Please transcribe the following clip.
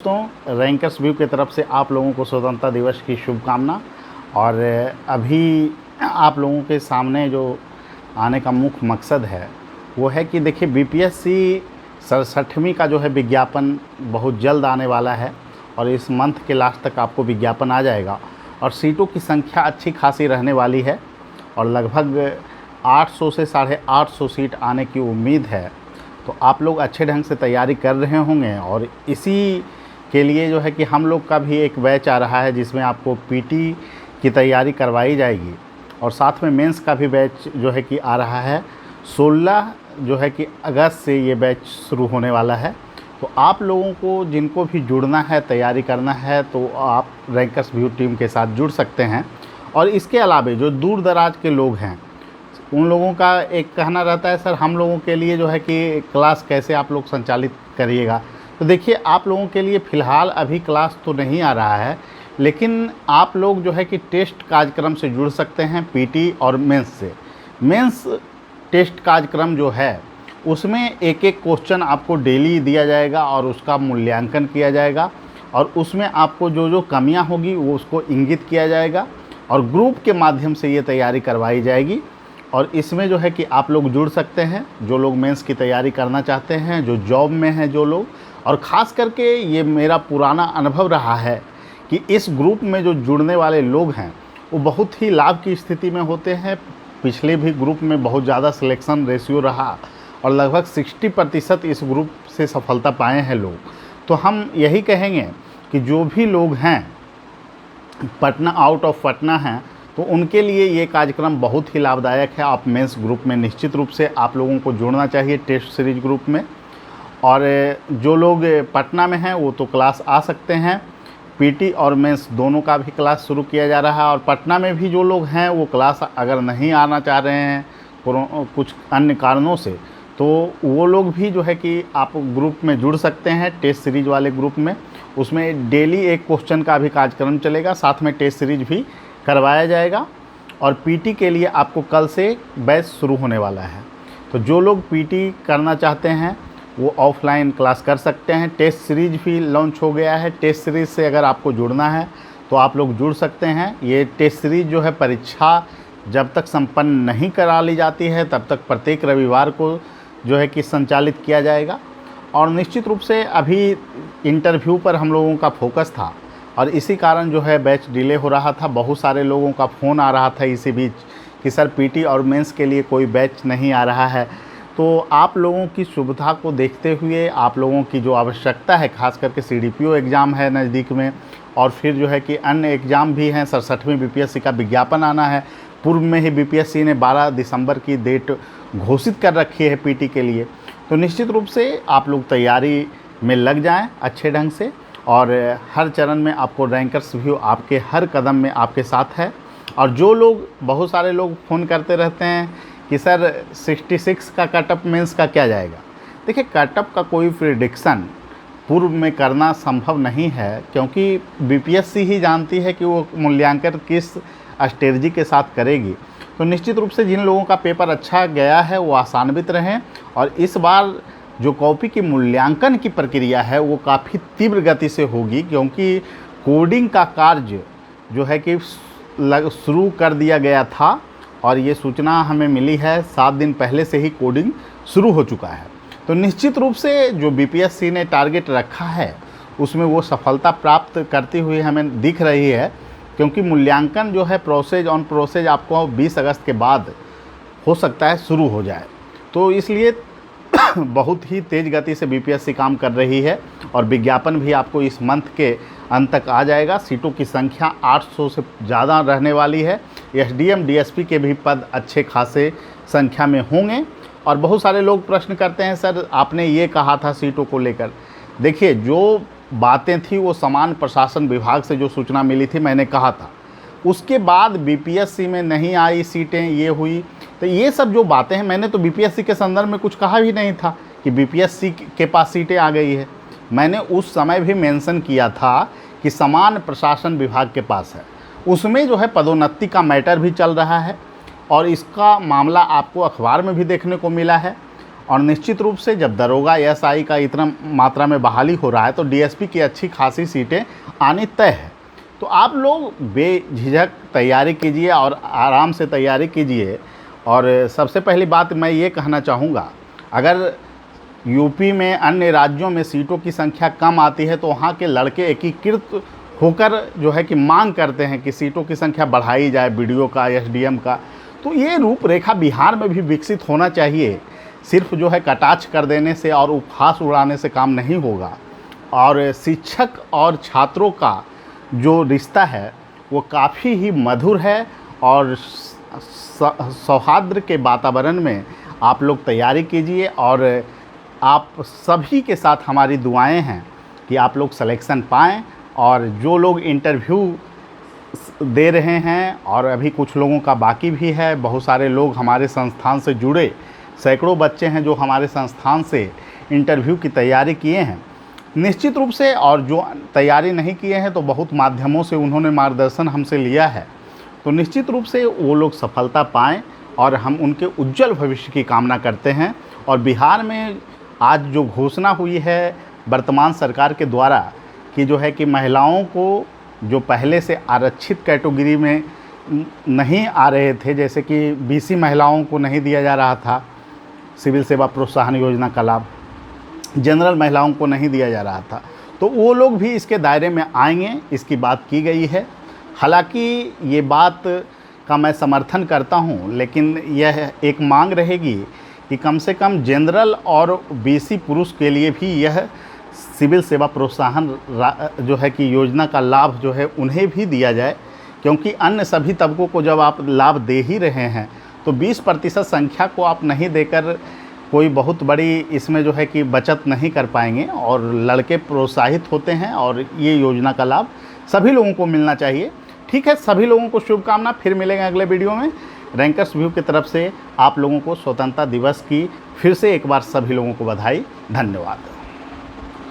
दोस्तों, rankers view की तरफ से आप लोगों को स्वतंत्रता दिवस की शुभकामना। और अभी आप लोगों के सामने जो आने का मुख्य मकसद है वो है कि देखिए बीपीएससी 67वीं का जो है विज्ञापन बहुत जल्द आने वाला है और इस मंथ के लास्ट तक आपको विज्ञापन आ जाएगा और सीटों की संख्या अच्छी खासी रहने वाली है और लगभग 800 से 850 सीट आने की उम्मीद है। तो आप लोग अच्छे ढंग से तैयारी कर रहे होंगे और इसी के लिए जो है कि हम लोग का भी एक बैच आ रहा है जिसमें आपको पीटी की तैयारी करवाई जाएगी और साथ में मेंस का भी बैच जो है कि आ रहा है। 16 जो है कि अगस्त से ये बैच शुरू होने वाला है। तो आप लोगों को जिनको भी जुड़ना है, तैयारी करना है, तो आप रैंकर्स व्यू टीम के साथ जुड़ सकते हैं। और इसके अलावा जो दूर दराज के लोग हैं उन लोगों का एक कहना रहता है, सर हम लोगों के लिए जो है कि क्लास कैसे आप लोग संचालित करिएगा। तो देखिए, आप लोगों के लिए फ़िलहाल अभी क्लास तो नहीं आ रहा है, लेकिन आप लोग जो है कि टेस्ट कार्यक्रम से जुड़ सकते हैं पीटी और मेंस से। मेंस टेस्ट कार्यक्रम जो है उसमें एक एक क्वेश्चन आपको डेली दिया जाएगा और उसका मूल्यांकन किया जाएगा और उसमें आपको जो जो कमियां होगी वो उसको इंगित किया जाएगा और ग्रुप के माध्यम से ये तैयारी करवाई जाएगी। और इसमें जो है कि आप लोग जुड़ सकते हैं, जो लोग मेंस की तैयारी करना चाहते हैं, जो जॉब में हैं जो लोग। और ख़ास करके ये मेरा पुराना अनुभव रहा है कि इस ग्रुप में जो जुड़ने वाले लोग हैं वो बहुत ही लाभ की स्थिति में होते हैं। पिछले भी ग्रुप में बहुत ज़्यादा सिलेक्शन रेशियो रहा और लगभग 60% इस ग्रुप से सफलता पाए हैं लोग। तो हम यही कहेंगे कि जो भी लोग हैं पटना, आउट ऑफ पटना हैं, तो उनके लिए ये कार्यक्रम बहुत ही लाभदायक है। आप मेंस ग्रुप में निश्चित रूप से आप लोगों को जुड़ना चाहिए, टेस्ट सीरीज ग्रुप में। और जो लोग पटना में हैं वो तो क्लास आ सकते हैं। पीटी और मेंस दोनों का भी क्लास शुरू किया जा रहा है और पटना में भी जो लोग हैं वो क्लास अगर नहीं आना चाह रहे हैं कुछ अन्य कारणों से, तो वो लोग भी जो है कि आप ग्रुप में जुड़ सकते हैं, टेस्ट सीरीज वाले ग्रुप में। उसमें डेली एक क्वेश्चन का भी कार्यक्रम चलेगा, साथ में टेस्ट सीरीज भी करवाया जाएगा। और पीटी के लिए आपको कल से बैच शुरू होने वाला है। तो जो लोग पीटी करना चाहते हैं वो ऑफलाइन क्लास कर सकते हैं। टेस्ट सीरीज भी लॉन्च हो गया है। टेस्ट सीरीज से अगर आपको जुड़ना है तो आप लोग जुड़ सकते हैं। ये टेस्ट सीरीज जो है परीक्षा जब तक संपन्न नहीं करा ली जाती है तब तक प्रत्येक रविवार को जो है कि संचालित किया जाएगा। और निश्चित रूप से अभी इंटरव्यू पर हम लोगों का फोकस था और इसी कारण जो है बैच डिले हो रहा था। बहुत सारे लोगों का फ़ोन आ रहा था इसी बीच कि सर पीटी और मेंस के लिए कोई बैच नहीं आ रहा है। तो आप लोगों की सुविधा को देखते हुए, आप लोगों की जो आवश्यकता है, खास करके सीडीपीओ एग्ज़ाम है नज़दीक में और फिर जो है कि अन्य एग्ज़ाम भी हैं। 67वीं बीपीएससी का विज्ञापन आना है। पूर्व में ही बीपीएससी ने 12 दिसंबर की डेट घोषित कर रखी है पीटी के लिए। तो निश्चित रूप से आप लोग तैयारी में लग जाएं अच्छे ढंग से और हर चरण में आपको रैंकर्स व्यू आपके हर कदम में आपके साथ है। और जो लोग, बहुत सारे लोग फ़ोन करते रहते हैं कि सर 66 का कटअप मेंस का क्या जाएगा। देखिए, कटअप का कोई प्रेडिक्शन पूर्व में करना संभव नहीं है क्योंकि बीपीएससी ही जानती है कि वो मूल्यांकन किस स्ट्रेटजी के साथ करेगी। तो निश्चित रूप से जिन लोगों का पेपर अच्छा गया है वो आसान्वित रहें। और इस बार जो कॉपी की मूल्यांकन की प्रक्रिया है वो काफ़ी तीव्र गति से होगी क्योंकि कोडिंग का कार्य जो है कि शुरू कर दिया गया था और ये सूचना हमें मिली है 7 दिन पहले से ही कोडिंग शुरू हो चुका है। तो निश्चित रूप से जो बीपीएससी ने टारगेट रखा है उसमें वो सफलता प्राप्त करती हुई हमें दिख रही है क्योंकि मूल्यांकन जो है प्रोसेज आपको 20 अगस्त के बाद हो सकता है शुरू हो जाए। तो इसलिए बहुत ही तेज़ गति से बीपीएससी काम कर रही है और विज्ञापन भी आपको इस मंथ के अंत तक आ जाएगा। सीटों की संख्या 800 से ज़्यादा रहने वाली है। एसडीएम डीएसपी के भी पद अच्छे खासे संख्या में होंगे। और बहुत सारे लोग प्रश्न करते हैं, सर आपने ये कहा था सीटों को लेकर। देखिए, जो बातें थी वो समान प्रशासन विभाग से जो सूचना मिली थी मैंने कहा था, उसके बाद बीपीएससी में नहीं आई सीटें, ये हुई। तो ये सब जो बातें हैं, मैंने तो बीपीएससी के संदर्भ में कुछ कहा भी नहीं था कि बीपीएससी के पास सीटें आ गई है। मैंने उस समय भी मेंशन किया था कि समान प्रशासन विभाग के पास है। उसमें जो है पदोन्नति का मैटर भी चल रहा है और इसका मामला आपको अखबार में भी देखने को मिला है। और निश्चित रूप से जब दरोगा एएसआई का इतना मात्रा में बहाली हो रहा है तो डीएसपी की अच्छी खासी सीटें आनी तय है। तो आप लोग बेझिझक तैयारी कीजिए और आराम से तैयारी कीजिए। और सबसे पहली बात मैं ये कहना चाहूँगा, अगर यूपी में अन्य राज्यों में सीटों की संख्या कम आती है तो वहाँ के लड़के एकीकृत होकर जो है कि मांग करते हैं कि सीटों की संख्या बढ़ाई जाए, बीडीओ का, एसडीएम का। तो ये रूपरेखा बिहार में भी विकसित होना चाहिए। सिर्फ जो है कटाक्ष कर देने से और उपहास उड़ाने से काम नहीं होगा। और शिक्षक और छात्रों का जो रिश्ता है वो काफ़ी ही मधुर है और सौहार्द के वातावरण में आप लोग तैयारी कीजिए। और आप सभी के साथ हमारी दुआएं हैं कि आप लोग सिलेक्शन पाएँ। और जो लोग इंटरव्यू दे रहे हैं और अभी कुछ लोगों का बाकी भी है, बहुत सारे लोग हमारे संस्थान से जुड़े सैकड़ों बच्चे हैं जो हमारे संस्थान से इंटरव्यू की तैयारी किए हैं निश्चित रूप से। और जो तैयारी नहीं किए हैं तो बहुत माध्यमों से उन्होंने मार्गदर्शन हमसे लिया है। तो निश्चित रूप से वो लोग सफलता पाएँ और हम उनके उज्जवल भविष्य की कामना करते हैं। और बिहार में आज जो घोषणा हुई है वर्तमान सरकार के द्वारा कि जो है कि महिलाओं को जो पहले से आरक्षित कैटेगरी में नहीं आ रहे थे, जैसे कि बीसी महिलाओं को नहीं दिया जा रहा था सिविल सेवा प्रोत्साहन योजना का लाभ, जनरल महिलाओं को नहीं दिया जा रहा था, तो वो लोग भी इसके दायरे में आएंगे, इसकी बात की गई है। हालांकि ये बात का मैं समर्थन करता हूँ, लेकिन यह एक मांग रहेगी कि कम से कम जनरल और बीसी पुरुष के लिए भी यह सिविल सेवा प्रोत्साहन जो है कि योजना का लाभ जो है उन्हें भी दिया जाए। क्योंकि अन्य सभी तबकों को जब आप लाभ दे ही रहे हैं तो 20% संख्या को आप नहीं देकर कोई बहुत बड़ी इसमें जो है कि बचत नहीं कर पाएंगे। और लड़के प्रोत्साहित होते हैं और ये योजना का लाभ सभी लोगों को मिलना चाहिए। ठीक है, सभी लोगों को शुभकामना। फिर मिलेंगे अगले वीडियो में। रैंकर्स व्यू की तरफ से आप लोगों को स्वतंत्रता दिवस की फिर से एक बार सभी लोगों को बधाई। धन्यवाद।